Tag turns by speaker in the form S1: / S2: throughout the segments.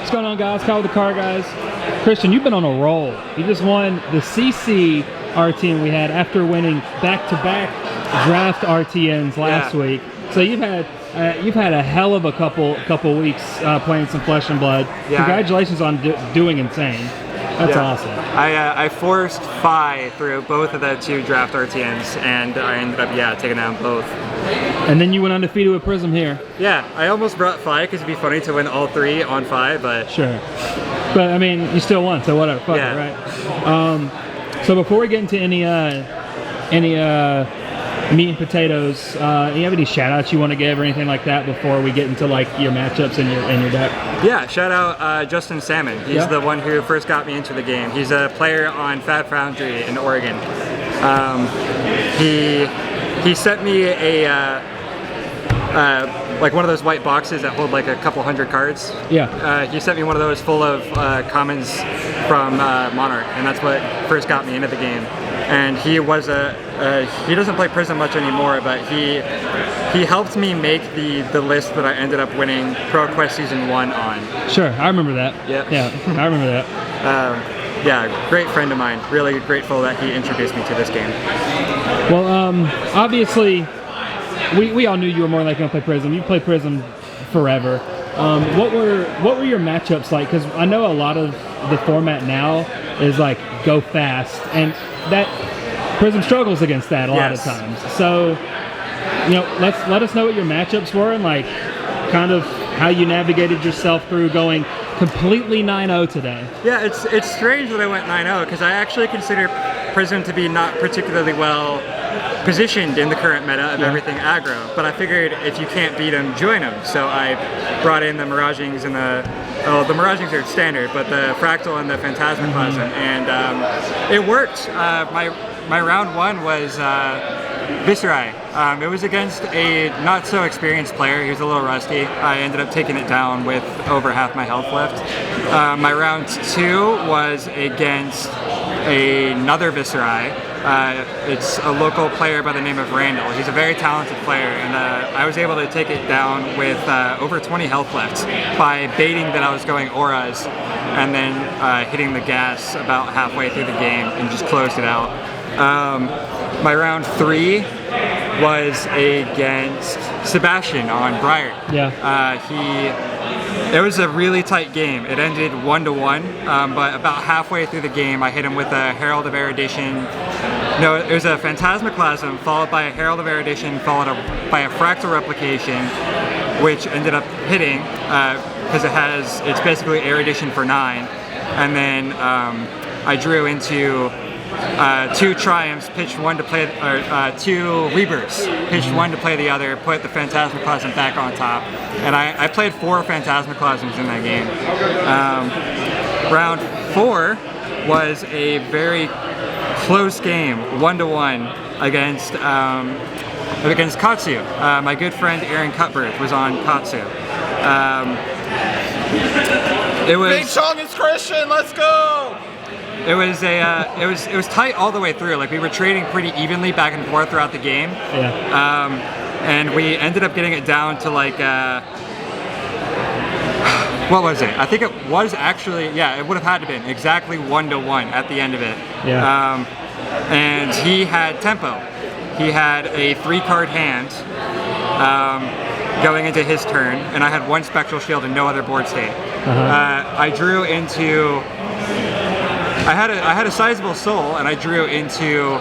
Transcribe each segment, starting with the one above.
S1: What's going on, guys? Kyle with TheCardGuyz. Christian, you've been on a roll. You just won the CC RTN we had after winning back-to-back draft RTNs last week. So you've had a hell of a couple weeks playing some Flesh and Blood. Yeah. Congratulations on doing insane. That's awesome.
S2: I forced Phi through both of the 2 draft RTNs, and I ended up taking down both.
S1: And then you went undefeated with Prism here.
S2: Yeah, I almost brought Phi because it'd be funny to win all 3 on Phi, but
S1: sure. But I mean, you still won, so whatever. Fuck it, right? So before we get into any meat and potatoes, you have any shout outs you want to give or anything like that before we get into like your matchups and your deck?
S2: Yeah, shout out Justin Salmon. He's the one who first got me into the game. He's a player on Fat Foundry in Oregon. He sent me a like one of those white boxes that hold like a couple hundred cards.
S1: Yeah.
S2: He sent me one of those full of commons from Monarch, and that's what first got me into the game. And he was he doesn't play Prism much anymore, but he helped me make the list that I ended up winning Pro Quest Season 1 on.
S1: Sure, I remember that. Yeah, I remember that.
S2: Yeah, great friend of mine. Really grateful that he introduced me to this game.
S1: Well, obviously, we all knew you were more likely to play Prism. You played Prism forever. What were your matchups like? Because I know a lot of the format now is like go fast, and that Prism struggles against that a lot of times. So, you know, let us know what your matchups were and like kind of how you navigated yourself through going completely 9-0 today.
S2: Yeah, it's strange that I went 9-0 because I actually consider Prism to be not particularly well positioned in the current meta of everything aggro, but I figured if you can't beat them, join them. So I brought in the Miragings and the Miragings are standard, but the Fractal and the Phantasmaclasm, and it worked. My round 1 was Viserai. It was against a not so experienced player. He was a little rusty. I ended up taking it down with over half my health left. My round 2 was against another Viserai. It's a local player by the name of Randall. He's a very talented player, and I was able to take it down with over 20 health left by baiting that I was going auras and then hitting the gas about halfway through the game and just closed it out. My round 3 was against Sebastian on Briar. It was a really tight game. It ended 1-1, but about halfway through the game, I hit him with a Herald of Erudition. No, it was a Phantasmaclasm followed by a Herald of Erudition followed by a Fractal Replication, which ended up hitting because it's basically Erudition for 9. And then I drew into 2 Triumphs, pitched 1 to play, or 2 Rebirths, pitched 1 to play the other, put the Phantasmaclasm back on top, and I played 4 Phantasmaclasms in that game. Round 4 was a very close game, 1-1 against Katsu. My good friend Aaron Cutbirth was on Katsu. It was
S3: Big Chong is Christian. Let's go.
S2: It was it was tight all the way through. Like we were trading pretty evenly back and forth throughout the game. And we ended up getting it down to like what was it? I think it was actually it would have had to been exactly 1-1 at the end of it. And he had tempo. He had a 3-card hand going into his turn, and I had 1 Spectral Shield and no other board state. I drew into. I had a sizable soul, and I drew into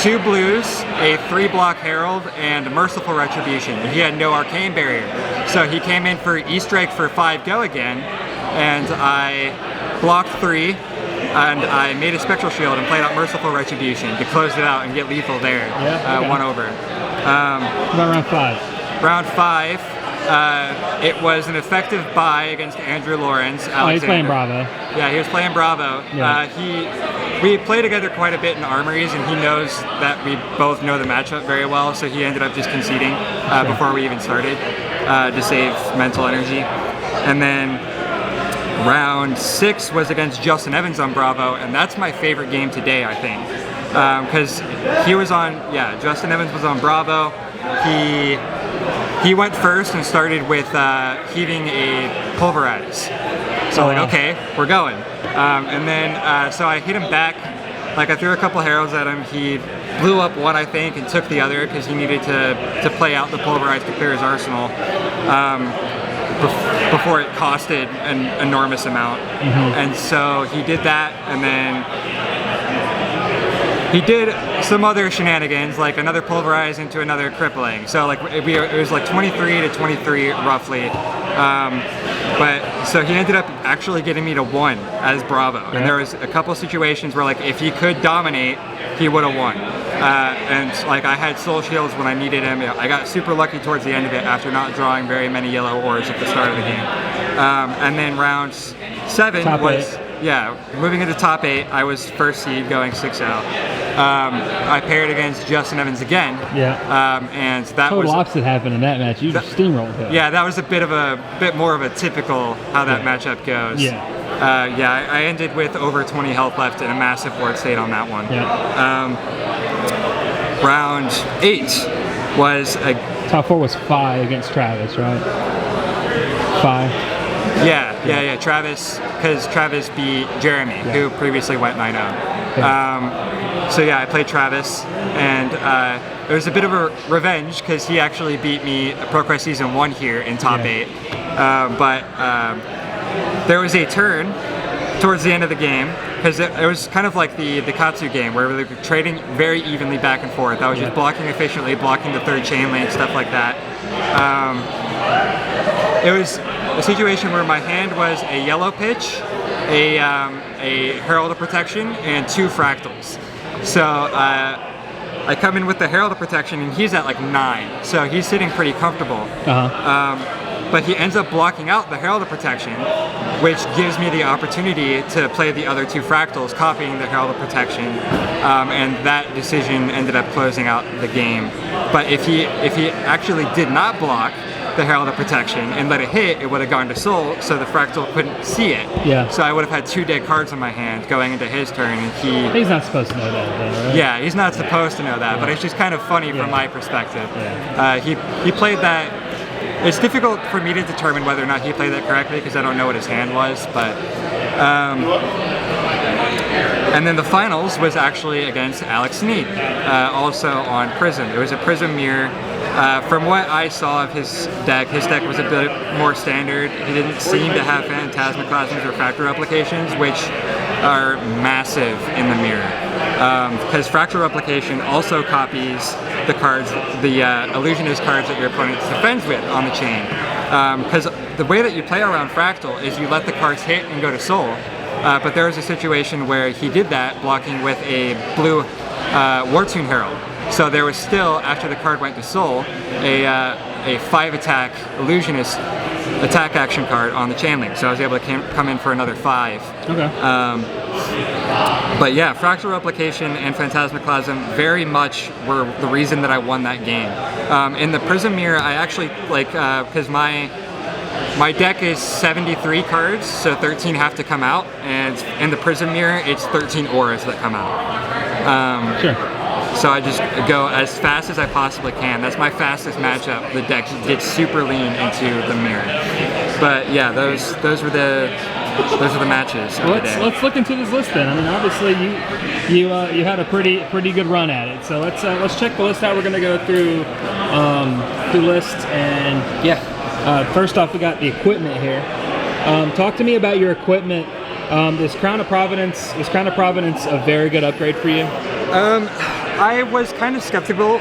S2: 2 blues, a 3-block Herald, and a Merciful Retribution. And he had no Arcane Barrier. So he came in for E-Strike for 5 go again, and I blocked 3, and I made a Spectral Shield and played out Merciful Retribution to close it out and get lethal there. 1 over.
S1: About round 5.
S2: Round 5. It was an effective buy against Andrew Lawrence.
S1: Oh, he's playing Bravo.
S2: Yeah, he was playing Bravo. We play together quite a bit in Armories, and he knows that we both know the matchup very well, so he ended up just conceding before we even started to save mental energy. And then round 6 was against Justin Evans on Bravo, and that's my favorite game today, I think. Because he was on, Justin Evans was on Bravo. He he went first and started with heaving a pulverize. So like, okay, we're going. And then, so I hit him back. Like I threw a couple heralds at him. He blew up one, I think, and took the other because he needed to play out the pulverize to clear his arsenal before it costed an enormous amount. And so he did that, and then he did some other shenanigans, like another pulverize into another crippling. So like it was like 23 to 23 roughly. But so he ended up actually getting me to 1 as Bravo. And there was a couple situations where like if he could dominate, he would have won. And like I had soul shields when I needed him. I got super lucky towards the end of it after not drawing very many yellow ores at the start of the game. And then round 7
S1: Top
S2: was
S1: 8.
S2: Yeah, moving into top 8, I was first seed going 6-0. I paired against Justin Evans again.
S1: Yeah.
S2: And that
S1: Total
S2: was
S1: opposite happened in that match. You just steamrolled him.
S2: yeah, that was a bit more of a typical how that matchup goes.
S1: Yeah.
S2: I ended with over 20 health left and a massive board state on that one.
S1: Yeah.
S2: Round 8 was a
S1: Top 4 was Phi against Travis, right? Phi.
S2: Yeah, Travis, because Travis beat Jeremy, who previously went 9-0. So yeah, I played Travis, and it was a bit of a revenge because he actually beat me at ProQuest Season 1 here in top 8. But there was a turn towards the end of the game, because it was kind of like the Katsu game where we were trading very evenly back and forth. I was just blocking efficiently, blocking the third chain link, stuff like that. It was a situation where my hand was a yellow pitch, a Herald of Protection, and 2 fractals. So I come in with the Herald of Protection, and he's at like 9, so he's sitting pretty comfortable. But he ends up blocking out the Herald of Protection, which gives me the opportunity to play the other 2 fractals, copying the Herald of Protection, and that decision ended up closing out the game. But if he actually did not block the Herald of Protection and let it hit, it would have gone to Soul, so the fractal couldn't see it.
S1: Yeah.
S2: So I would have had 2 dead cards in my hand going into his turn, and
S1: He's not supposed to know that, though, right?
S2: yeah, he's not supposed to know that, but it's just kind of funny from my perspective. He played that. It's difficult for me to determine whether or not he played that correctly because I don't know what his hand was, but and then the finals was actually against Alex Snead, also on Prism. It was a Prism mirror. From what I saw of his deck was a bit more standard. He didn't seem to have Phantasmaclasms or Fractal Replications, which are massive in the mirror. Because Fractal Replication also copies the cards, the Illusionist cards that your opponent defends with on the chain. Because the way that you play around Fractal is you let the cards hit and go to Soul. But there was a situation where he did that, blocking with a blue Wartune Herald. So there was still, after the card went to Soul, a 5 attack Illusionist attack action card on the chain link. So I was able to come in for another 5.
S1: Okay.
S2: But yeah, Fractal Replication and Phantasmaclasm very much were the reason that I won that game. In the Prism Mirror, I actually, because my deck is 73 cards, so 13 have to come out, and in the Prism Mirror, it's 13 auras that come out.
S1: Sure.
S2: So I just go as fast as I possibly can. That's my fastest matchup. The deck gets super lean into the mirror. But yeah, those were the matches of the day.
S1: Let's look into this list then. I mean, obviously you had a pretty good run at it. So let's check the list out. We're gonna go through list, and first off we got the equipment here. Talk to me about your equipment. Is Crown of Providence a very good upgrade for you?
S2: I was kind of skeptical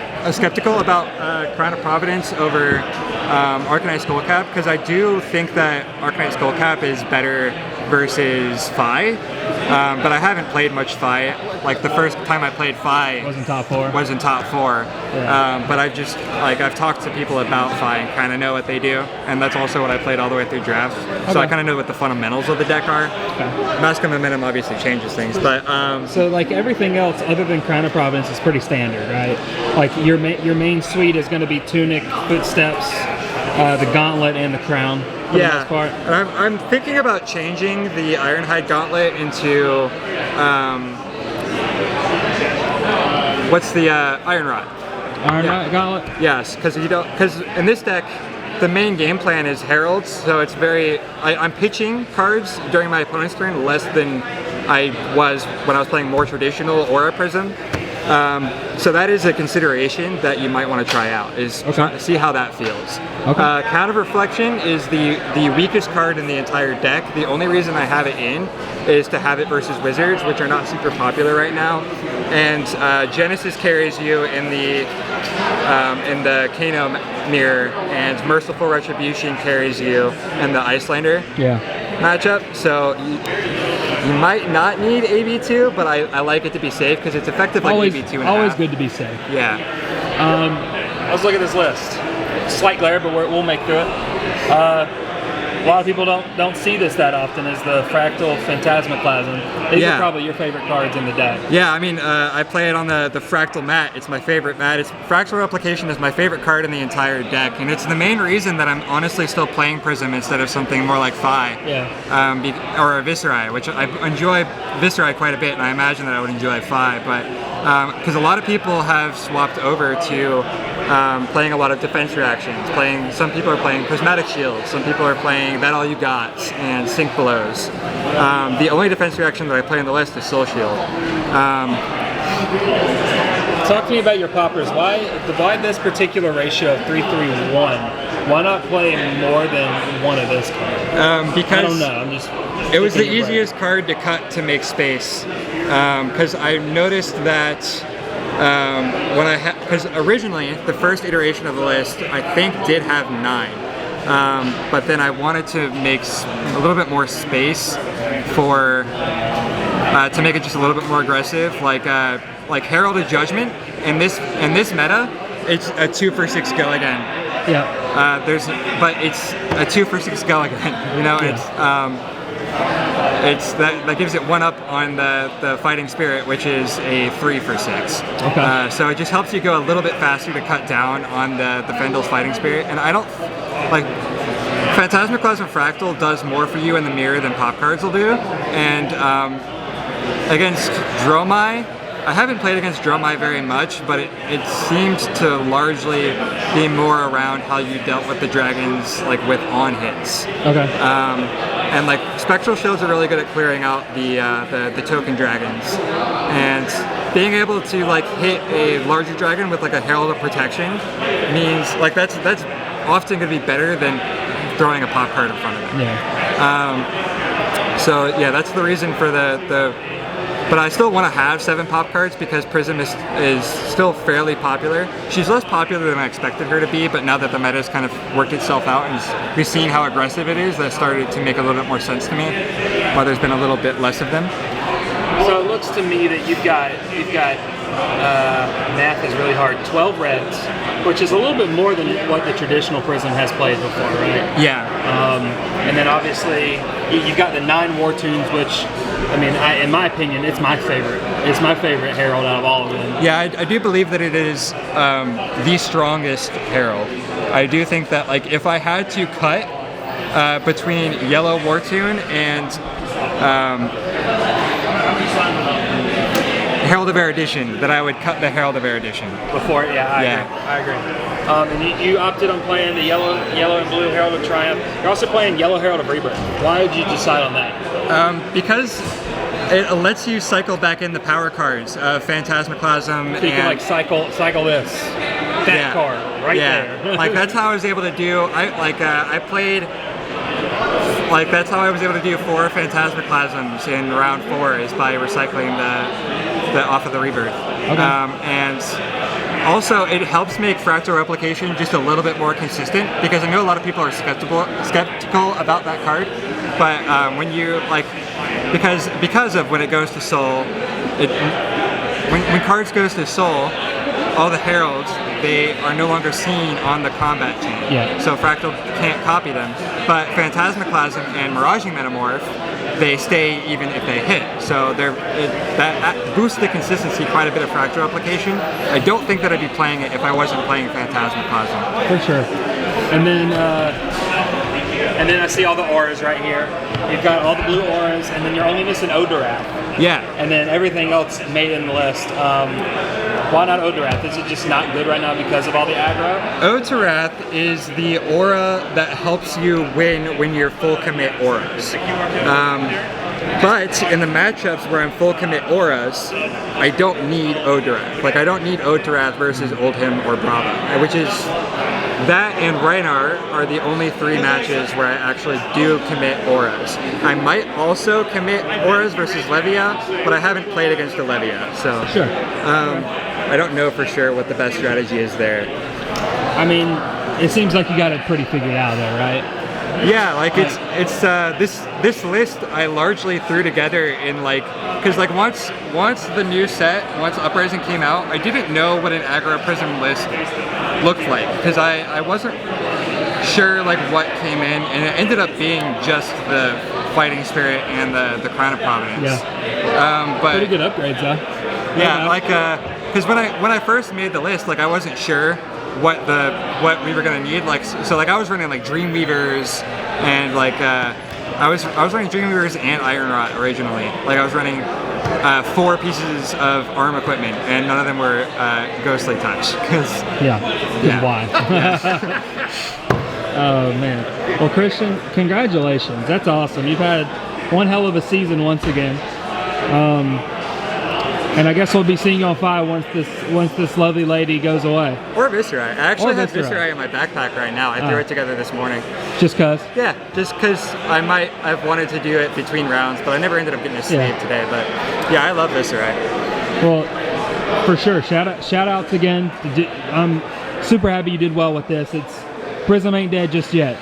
S2: about Crown of Providence over Arcanite Skullcap, because I do think that Arcanite Skullcap is better versus Phi, but I haven't played much Phi. Like the first time I played Phi
S1: was in top 4.
S2: Yeah. But I've talked to people about Phi and kind of know what they do, and that's also what I played all the way through drafts. Okay. So I kind of know what the fundamentals of the deck are. Okay. Mask of Momentum obviously changes things, but
S1: so like everything else other than Crown of Providence is pretty standard, right? Like your main suite is going to be Tunic, Footsteps, the Gauntlet, and the Crown. For the most part.
S2: And I'm thinking about changing the Ironhide Gauntlet into what's the Iron Rod.
S1: Iron Knight Gauntlet?
S2: Yes, because in this deck, the main game plan is heralds, so it's I'm pitching cards during my opponent's turn less than I was when I was playing more traditional or a Prism. So that is a consideration that you might want to try out, is see how that feels.
S1: Okay.
S2: Counter Reflection is the weakest card in the entire deck. The only reason I have it in is to have it versus Wizards, which are not super popular right now. And Genesis carries you in the Kano mirror, and Merciful Retribution carries you in the Icelander matchup. So you might not need AB2, but I like it to be safe because it's effective like AB2 and
S1: always good to be safe.
S2: Yeah.
S4: Let's look at this list. Slight glare, but we'll make through it. A lot of people don't see this that often, is the Fractal Phantasmaclasm. These are probably your favorite cards in the deck.
S2: Yeah, I mean, I play it on the Fractal mat. It's my favorite mat. Fractal Replication is my favorite card in the entire deck, and it's the main reason that I'm honestly still playing Prism instead of something more like Phi. Or a Viscerai, which I enjoy Viscerai quite a bit, and I imagine that I would enjoy Phi, but because a lot of people have swapped over to playing a lot of defense reactions. Some people are playing Prismatic Shields, some people are playing That All You Got and Sink Belows. The only defense reaction that I play on the list is Soul Shield.
S4: Talk to me about your poppers. Why this particular ratio of 3-3-1? Why not play more than one of this card?
S2: Because
S4: I don't know.
S2: It was the easiest card to cut to make space. Because I noticed that because originally the first iteration of the list I think did have 9, but then I wanted to make a little bit more space for to make it just a little bit more aggressive, like Heralded Judgment. In this meta, it's a 2-for-6 go again.
S1: Yeah.
S2: But it's a 2-for-6 go again. You know, that gives it 1 up on the Fighting Spirit, which is a 3-for-6.
S1: Okay.
S2: So it just helps you go a little bit faster to cut down on the Fendel's Fighting Spirit. And I don't like Phantasmaclasm Fractal does more for you in the mirror than pop cards will do. And against Dromai, I haven't played against Dromai very much, but it seemed to largely be more around how you dealt with the dragons, like with on hits.
S1: Okay.
S2: And like Spectral Shields are really good at clearing out the token dragons, and being able to like hit a larger dragon with like a Herald of Protection means like that's often going to be better than throwing a pop card in front of it.
S1: Yeah.
S2: So yeah, that's the reason for but I still want to have 7 pop cards because Prism is still fairly popular. She's less popular than I expected her to be, but now that the meta has kind of worked itself out and we've seen how aggressive it is, that started to make a little bit more sense to me, while there's been a little bit less of them.
S4: So it looks to me that you've got math is really hard. 12 reds, which is a little bit more than what the traditional Prism has played before, right?
S2: Yeah.
S4: And then obviously you've got the 9 War Tunes, which I mean, in my opinion, it's my favorite. It's my favorite Herald out of all of them.
S2: Yeah, I do believe that it is the strongest Herald. I do think that like if I had to cut between Yellow Wartune and Herald of Erudition, that I would cut the Herald of Erudition.
S4: Before, I agree. And you opted on playing the yellow and blue Herald of Triumph. You're also playing Yellow Herald of Rebirth. Why did you decide on that?
S2: Because it lets you cycle back in the power cards of Phantasmaclasm.
S4: So you can like cycle this. That card right there.
S2: Like that's how I was able to do. That's how I was able to do 4 Phantasmaclasms in round 4 is by recycling the off of the Rebirth.
S1: Okay.
S2: And also it helps make Fractal Replication just a little bit more consistent, because I know a lot of people are skeptical about that card, but when you like, because of when it goes to Soul, when cards goes to Soul, all the Heralds, they are no longer seen on the combat chain.
S1: Yeah.
S2: So Fractal can't copy them. But Phantasmaclasm and Miraging Metamorph, they stay even if they hit. So that boosts the consistency quite a bit of Fractal Replication. I don't think that I'd be playing it if I wasn't playing Phantasmaclasm.
S1: For sure.
S4: And then I see all the auras right here. You've got all the blue auras, and then you're only missing Odorath.
S2: Yeah.
S4: And then everything else made in the list. Why not Odorath? Is it just not good right now because of all the aggro?
S2: Ode to Wrath is the aura that helps you win when you're full commit auras. But in the matchups where I'm full commit auras, I don't need Ode to Wrath. Like, I don't need Ode to Wrath versus Oldhim or Brava, which is that and Reinhardt are the only 3 matches where I actually do commit auras. I might also commit auras versus Levia, but I haven't played against a Levia, so
S1: Sure.
S2: I don't know for sure what the best strategy is there.
S1: I mean, it seems like you got it pretty figured out there, right?
S2: Yeah, like it's this list I largely threw together in like, because like once the new set, once Uprising came out, I didn't know what an aggro Prism list looked like because I wasn't sure like what came in, and it ended up being just the Fighting Spirit and the Crown of Providence.
S1: Yeah.
S2: But
S1: Pretty good upgrades, huh?
S2: yeah, like because when I first made the list, like I wasn't sure what we were gonna need. Like so, like I was running like Dreamweavers and like I was running Dreamweavers and Iron Rot originally. Like I was running 4 pieces of ARM equipment, and none of them were Ghostly Touch. Cause
S1: Yeah. Why? Oh man. Well, Christian, congratulations. That's awesome. You've had one hell of a season once again. And I guess we'll be seeing you on 5 once this lovely lady goes away.
S2: Or Viscerai. I actually have
S1: Viscerai.
S2: Viscerai in my backpack right now. I threw it together this morning.
S1: Just cause?
S2: Yeah, just because I've wanted to do it between rounds, but I never ended up getting a save today. But yeah, I love Viscerai.
S1: Well, for sure. Shout outs again. I'm super happy you did well with this. Prism ain't dead just yet.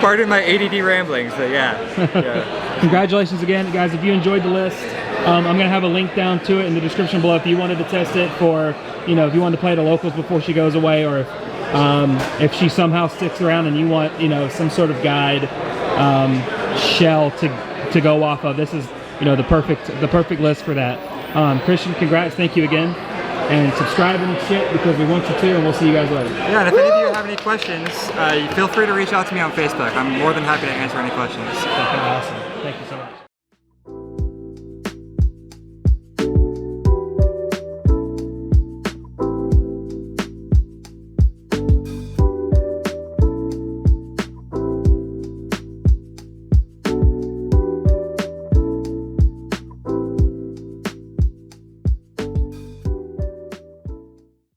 S2: Pardon my ADD ramblings, but yeah.
S1: Congratulations again, guys. If you enjoyed the list, I'm going to have a link down to it in the description below if you wanted to test it for, if you wanted to play the locals before she goes away, or if she somehow sticks around and you want, some sort of guide shell to go off of. This is, the perfect list for that. Christian, congrats. Thank you again. And subscribe and shit because we want you to, and we'll see you guys later.
S2: Yeah, and if any of you have any questions, feel free to reach out to me on Facebook. I'm more than happy to answer any questions.
S1: Okay, awesome. Thank you so much.